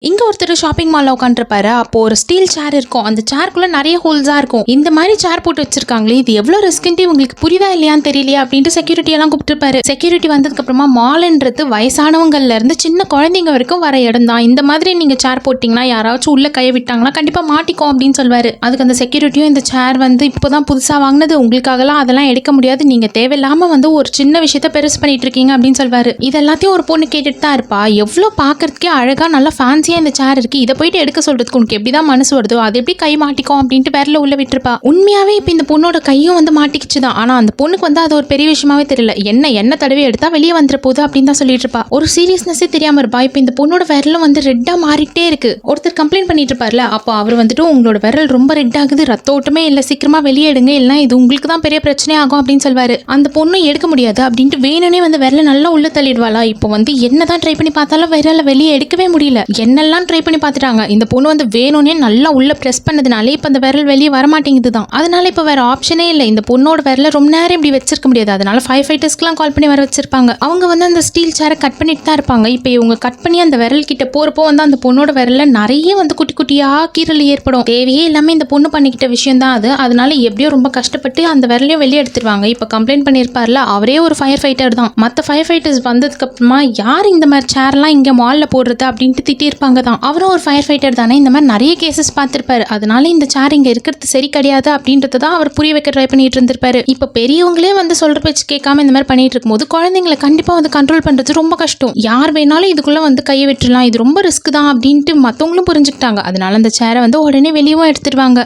இங்க ஒருத்தர் ஷாப்பிங் மால்ல உட்காந்துருப்பாரு. அப்போ ஒரு ஸ்டீல் சேர் இருக்கும். அந்த சேர்க்குள்ள நிறைய ஹோல்ஸா இருக்கும். இந்த மாதிரி சேர் போட்டு வச்சிருக்காங்களே, இது எவ்வளவு ரிஸ்க்ன்ட்டு உங்களுக்கு புரியுதா இல்லையான்னு தெரியலையா அப்படின்ட்டு செக்யூரிட்டி எல்லாம் கூப்பிட்டுருப்பாரு. செக்யூரிட்டி வந்ததுக்கு அப்புறமா மால்ன்றது வயசானவங்கள்ல இருந்து சின்ன குழந்தைங்க வரைக்கும் வர இடம் தான். இந்த மாதிரி நீங்க சேர் போட்டீங்கன்னா யாராச்சும் உள்ள கைய விட்டாங்கன்னா கண்டிப்பா மாட்டிக்கும் அப்படின்னு சொல்வாரு. அதுக்கு அந்த செக்யூரிட்டியும் இந்த சேர் இப்போதான் புதுசா வாங்கினது, உங்களுக்காகலாம் அதெல்லாம் எடுக்க முடியாது, நீங்க தேவையில்லாம ஒரு சின்ன விஷயத்த பெருசு பண்ணிட்டு இருக்கீங்க அப்படின்னு சொல்வாரு. இது எல்லாத்தையும் ஒரு பொண்ணு கேட்டுட்டு தான் இருப்பா. எவ்வளவு பாக்குறதுக்கே அழகா நல்லா ஃபேன்சி இந்த சேர் இருக்கு, இதை போயிட்டு எடுக்க சொல்றதுக்கு உனக்கு எப்படிதான் மனசு வருதோ, அது எப்படி கை மாட்டிக்கும் அப்படின்ட்டு விரல உள்ள விட்டுருப்பா. உண்மையாவே இப்ப இந்த பொண்ணோட கையும் மாட்டிக்கிச்சுதான். ஆனா அந்த பொண்ணுக்கு அது ஒரு பெரிய விஷயமாவே தெரியல. என்ன தடவை எடுத்தா வெளியே வந்துற போகுது அப்படின்னு தான் சொல்லிட்டு இருப்பா. ஒரு சீரியஸ்னஸே தெரியாம இருப்பா. இப்ப இந்த பொண்ணோட விரலும் ரெட்டா மாறிட்டே இருக்கு. ஒருத்தர் கம்ப்ளைண்ட் பண்ணிட்டு இருப்பார்ல, அப்போ அவர் உங்களோட விரல் ரொம்ப ரெட் ஆகுது, ரத்த ஓட்டமே இல்ல, சீக்கிரமா வெளியே எடுங்க, இல்லைன்னா இது உங்களுக்கு தான் பெரிய பிரச்சனை ஆகும் அப்படின்னு சொல்வாரு. அந்த பொண்ணு எடுக்க முடியாது அப்படின்ட்டு வேணும்னே விரல நல்லா உள்ள தள்ளிடுவாளா. இப்போ என்னதான் ட்ரை பண்ணி பார்த்தாலும் விரல வெளியே எடுக்கவே முடியல. என்னெல்லாம் ட்ரை பண்ணி பார்த்துட்டாங்க. இந்த பொண்ணு வேணும்னே நல்லா உள்ள பிரஸ் பண்ணதுனாலே இப்ப அந்த விரல் வெளியே வர மாட்டேங்குது தான். அதனால இப்ப வேற ஆப்ஷனே இல்லை. இந்த பொண்ணோட விரல ரொம்ப நேரம் இப்படி வச்சிருக்க முடியாது. அதனால ஃபயர் ஃபைட்டர்ஸ்க்குலாம் கால் பண்ணி வர வச்சிருப்பாங்க. அவங்க அந்த ஸ்டீல் சேரை கட் பண்ணிட்டு தான் இருப்பாங்க. இப்ப இவங்க கட் பண்ணி அந்த விரல் கிட்ட போறப்போ அந்த பொண்ணோட விரல்ல நிறைய குட்டி குட்டியா கீரல் ஏற்படும். தேவையே இல்லாம இந்த பொண்ணு பண்ணிக்கிட்ட விஷயம் தான் அது. அதனால எப்படியோ ரொம்ப கஷ்டப்பட்டு அந்த விரலையும் வெளியே எடுத்துருவாங்க. இப்ப கம்ப்ளைண்ட் பண்ணிருப்பார்ல, அவரே ஒரு ஃபயர் ஃபைட்டர் தான். மத்த ஃபயர் ஃபைட்டர்ஸ் வந்ததுக்கு அப்புறமா யார் இந்த மாதிரி சேர்லாம் இங்க மால்ல போடுறது அப்படின்ட்டு திட்டிருப்பாங்க தான். அவரும் ஒரு ஃபயர் ஃபைட்டர் தானே, இந்த மாதிரி நிறைய கேசஸ் பார்த்திருப்பாரு. அதனால இந்த சேர் இங்க இருக்கிறது சரி கிடையாது அப்படின்றத தான் அவர் புரிய வைக்க ட்ரை பண்ணிட்டு இருந்திருப்பாரு. இப்ப பெரியவங்களே சொல்ற பேச்சு கேட்காம இந்த மாதிரி பண்ணிட்டு இருக்கும்போது குழந்தைங்களை கண்டிப்பா கண்ட்ரோல் பண்றது ரொம்ப கஷ்டம். யார் வேணாலும் இதுக்குள்ள கையை விட்டுலாம், இது ரொம்ப ரிஸ்க் தான் அப்படின்ட்டு மத்தவங்களும் புரிஞ்சுக்கிட்டாங்க. அதனால அந்த சேரை உடனே வெளியவும் எடுத்துருவாங்க.